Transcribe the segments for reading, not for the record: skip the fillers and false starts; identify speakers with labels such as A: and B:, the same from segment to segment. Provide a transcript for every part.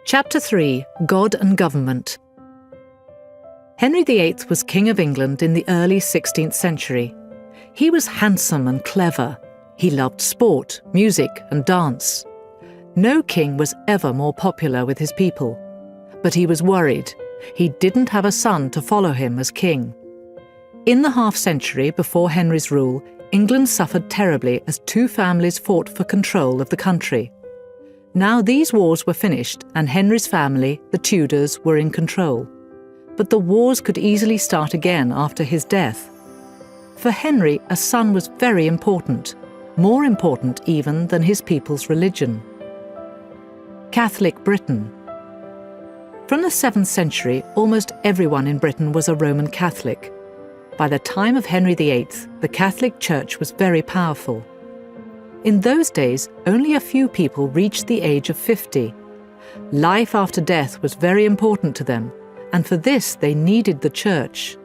A: Chapter 3. God and Government. Henry VIII was King of England in the early 16th century. He was handsome and clever. He loved sport, music, and dance. No king was ever more popular with his people. But he was worried. He didn't have a son to follow him as king. In the half-century before Henry's rule, England suffered terribly as two families fought for control of the country. Now these wars were finished and Henry's family, the Tudors, were in control. But the wars could easily start again after his death. For Henry, a son was very important, more important even than his people's religion. Catholic Britain. From the 7th century, almost everyone in Britain was a Roman Catholic. By the time of Henry VIII, the Catholic Church was very powerful. In those days, only a few people reached the age of 50. Life after death was very important to them, and for this they needed the church.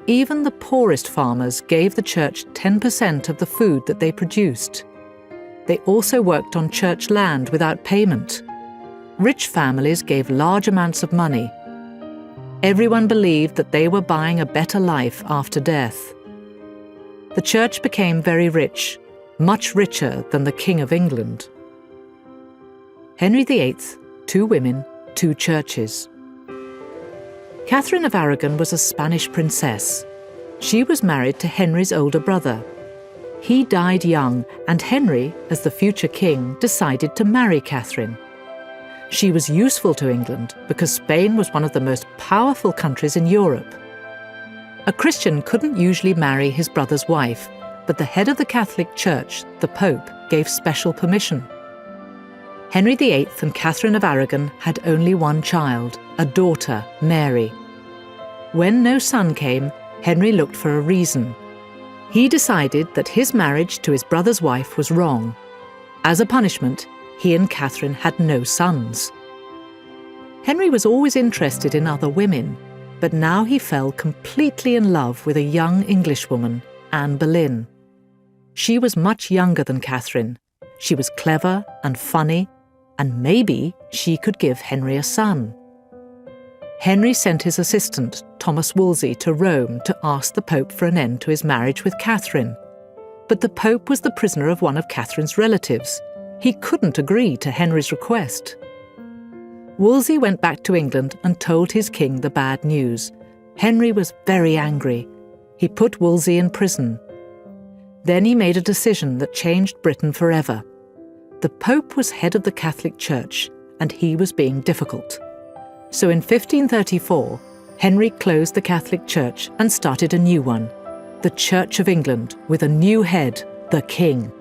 A: Even the poorest farmers gave the church 10% of the food that they produced. They also worked on church land without payment. Rich families gave large amounts of money. Everyone believed that they were buying a better life after death. The church became very rich, much richer than the King of England. Henry VIII, 2 women, 2 churches. Catherine of Aragon was a Spanish princess. She was married to Henry's older brother. He died young, and Henry, as the future king, decided to marry Catherine. She was useful to England because Spain was one of the most powerful countries in Europe. A Christian couldn't usually marry his brother's wife, but the head of the Catholic Church, the Pope, gave special permission. Henry VIII and Catherine of Aragon had only one child, a daughter, Mary. When no son came, Henry looked for a reason. He decided that his marriage to his brother's wife was wrong. As a punishment, he and Catherine had no sons. Henry was always interested in other women, but now he fell completely in love with a young Englishwoman, Anne Boleyn. She was much younger than Catherine. She was clever and funny, and maybe she could give Henry a son. Henry sent his assistant, Thomas Wolsey, to Rome to ask the Pope for an end to his marriage with Catherine. But the Pope was the prisoner of one of Catherine's relatives. He couldn't agree to Henry's request. Wolsey went back to England and told his king the bad news. Henry was very angry. He put Wolsey in prison. Then he made a decision that changed Britain forever. The Pope was head of the Catholic Church, and he was being difficult. So in 1534, Henry closed the Catholic Church and started a new one, the Church of England, with a new head, the King.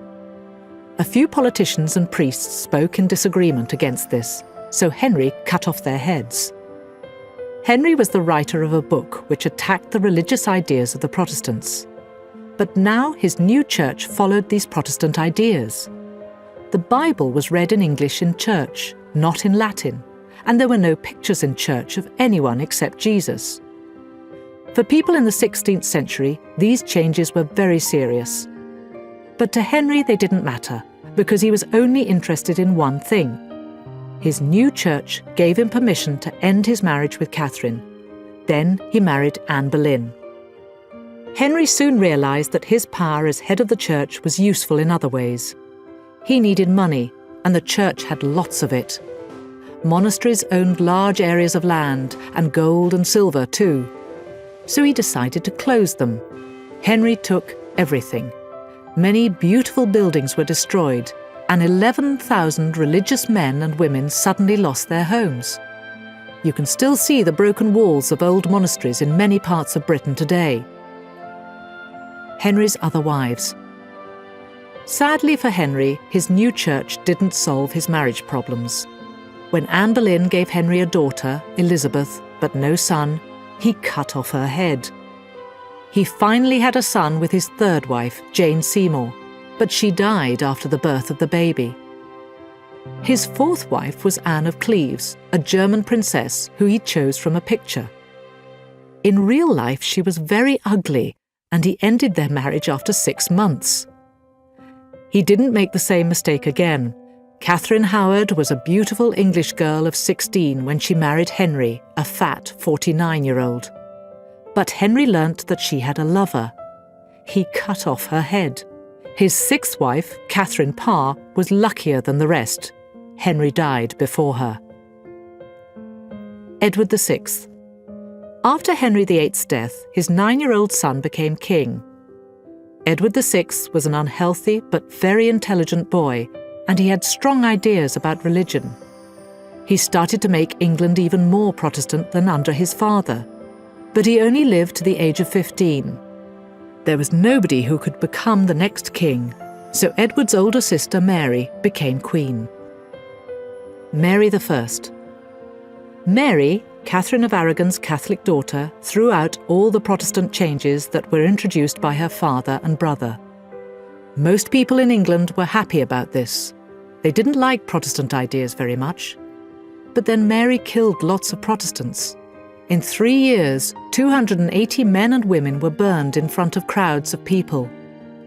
A: A few politicians and priests spoke in disagreement against this, so Henry cut off their heads. Henry was the writer of a book which attacked the religious ideas of the Protestants. But now his new church followed these Protestant ideas. The Bible was read in English in church, not in Latin, and there were no pictures in church of anyone except Jesus. For people in the 16th century, these changes were very serious. But to Henry they didn't matter, because he was only interested in one thing. His new church gave him permission to end his marriage with Catherine. Then he married Anne Boleyn. Henry soon realized that his power as head of the church was useful in other ways. He needed money, and the church had lots of it. Monasteries owned large areas of land, and gold and silver too. So he decided to close them. Henry took everything. Many beautiful buildings were destroyed, and 11,000 religious men and women suddenly lost their homes. You can still see the broken walls of old monasteries in many parts of Britain today. Henry's other wives. Sadly for Henry, his new church didn't solve his marriage problems. When Anne Boleyn gave Henry a daughter, Elizabeth, but no son, he cut off her head. He finally had a son with his third wife, Jane Seymour, but she died after the birth of the baby. His fourth wife was Anne of Cleves, a German princess who he chose from a picture. In real life, she was very ugly, and he ended their marriage after 6 months. He didn't make the same mistake again. Catherine Howard was a beautiful English girl of 16 when she married Henry, a fat 49-year-old. But Henry learnt that she had a lover. He cut off her head. His sixth wife, Catherine Parr, was luckier than the rest. Henry died before her. Edward VI. After Henry VIII's death, his 9-year-old son became king. Edward VI was an unhealthy but very intelligent boy, and he had strong ideas about religion. He started to make England even more Protestant than under his father, but he only lived to the age of 15. There was nobody who could become the next king, so Edward's older sister Mary became queen. Mary I. Mary, Catherine of Aragon's Catholic daughter, threw out all the Protestant changes that were introduced by her father and brother. Most people in England were happy about this. They didn't like Protestant ideas very much. But then Mary killed lots of Protestants. In 3 years, 280 men and women were burned in front of crowds of people.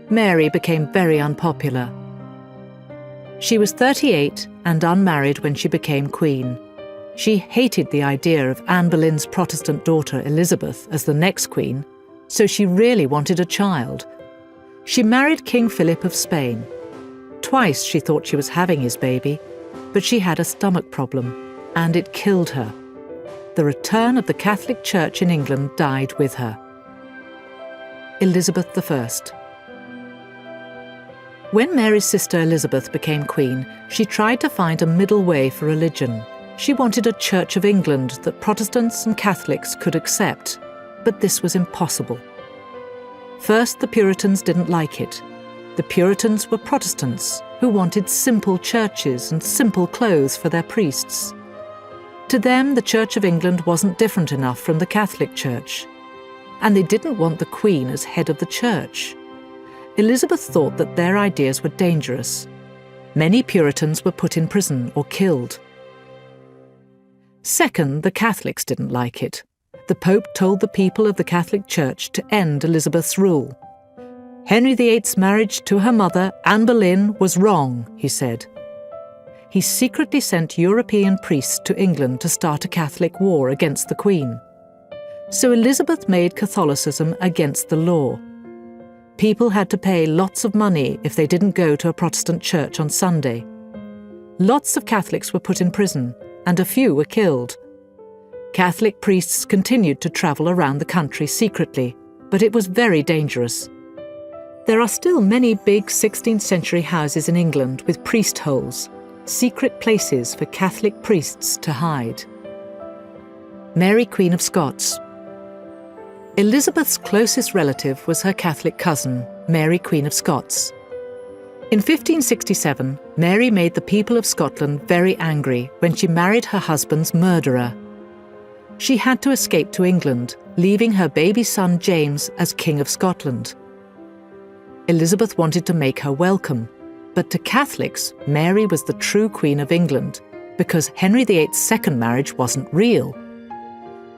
A: Mary became very unpopular. She was 38 and unmarried when she became queen. She hated the idea of Anne Boleyn's Protestant daughter Elizabeth as the next queen, so she really wanted a child. She married King Philip of Spain. Twice she thought she was having his baby, but she had a stomach problem, and it killed her. The return of the Catholic Church in England died with her. Elizabeth I. When Mary's sister Elizabeth became queen, she tried to find a middle way for religion. She wanted a Church of England that Protestants and Catholics could accept, but this was impossible. First, the Puritans didn't like it. The Puritans were Protestants who wanted simple churches and simple clothes for their priests. To them, the Church of England wasn't different enough from the Catholic Church, and they didn't want the Queen as head of the Church. Elizabeth thought that their ideas were dangerous. Many Puritans were put in prison or killed. Second, the Catholics didn't like it. The Pope told the people of the Catholic Church to end Elizabeth's rule. Henry VIII's marriage to her mother, Anne Boleyn, was wrong, he said. He secretly sent European priests to England to start a Catholic war against the Queen. So Elizabeth made Catholicism against the law. People had to pay lots of money if they didn't go to a Protestant church on Sunday. Lots of Catholics were put in prison, and a few were killed. Catholic priests continued to travel around the country secretly, but it was very dangerous. There are still many big 16th century houses in England with priest holes, secret places for Catholic priests to hide. Mary, Queen of Scots. Elizabeth's closest relative was her Catholic cousin, Mary, Queen of Scots. In 1567, Mary made the people of Scotland very angry when she married her husband's murderer. She had to escape to England, leaving her baby son James as King of Scotland. Elizabeth wanted to make her welcome, but to Catholics, Mary was the true Queen of England, because Henry VIII's second marriage wasn't real.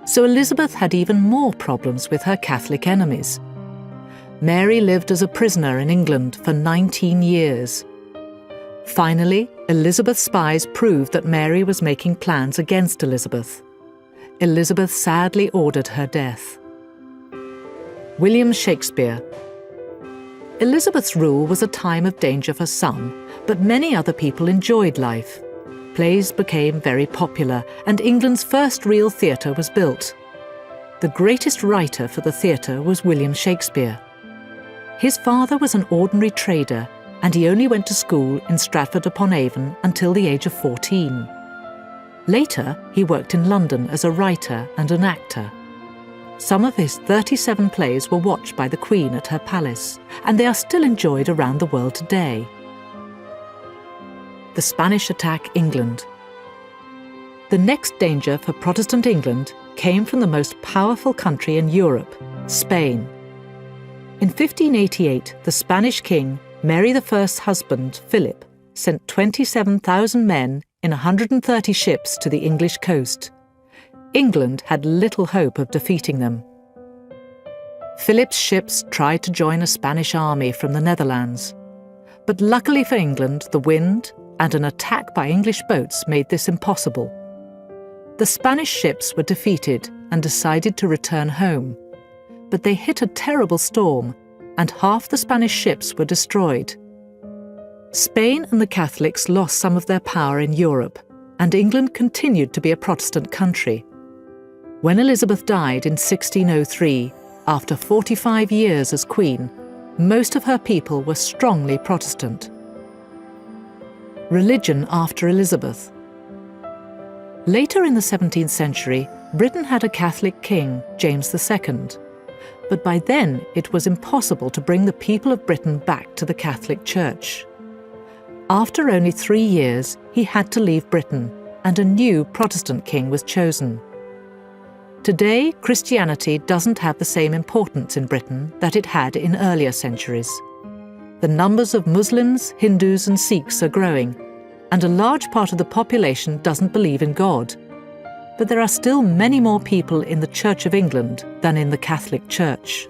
A: So Elizabeth had even more problems with her Catholic enemies. Mary lived as a prisoner in England for 19 years. Finally, Elizabeth's spies proved that Mary was making plans against Elizabeth. Elizabeth sadly ordered her death. William Shakespeare. Elizabeth's rule was a time of danger for some, but many other people enjoyed life. Plays became very popular, and England's first real theatre was built. The greatest writer for the theatre was William Shakespeare. His father was an ordinary trader, and he only went to school in Stratford-upon-Avon until the age of 14. Later, he worked in London as a writer and an actor. Some of his 37 plays were watched by the Queen at her palace, and they are still enjoyed around the world today. The Spanish attack England. The next danger for Protestant England came from the most powerful country in Europe, Spain. In 1588, the Spanish king, Mary I's husband, Philip, sent 27,000 men in 130 ships to the English coast. England had little hope of defeating them. Philip's ships tried to join a Spanish army from the Netherlands. But luckily for England, the wind, and an attack by English boats made this impossible. The Spanish ships were defeated and decided to return home, but they hit a terrible storm, and half the Spanish ships were destroyed. Spain and the Catholics lost some of their power in Europe, and England continued to be a Protestant country. When Elizabeth died in 1603, after 45 years as Queen, most of her people were strongly Protestant. Religion after Elizabeth. Later in the 17th century, Britain had a Catholic king, James II, but by then it was impossible to bring the people of Britain back to the Catholic Church. After only 3 years, he had to leave Britain, and a new Protestant king was chosen. Today, Christianity doesn't have the same importance in Britain that it had in earlier centuries. The numbers of Muslims, Hindus and Sikhs are growing, and a large part of the population doesn't believe in God. But there are still many more people in the Church of England than in the Catholic Church.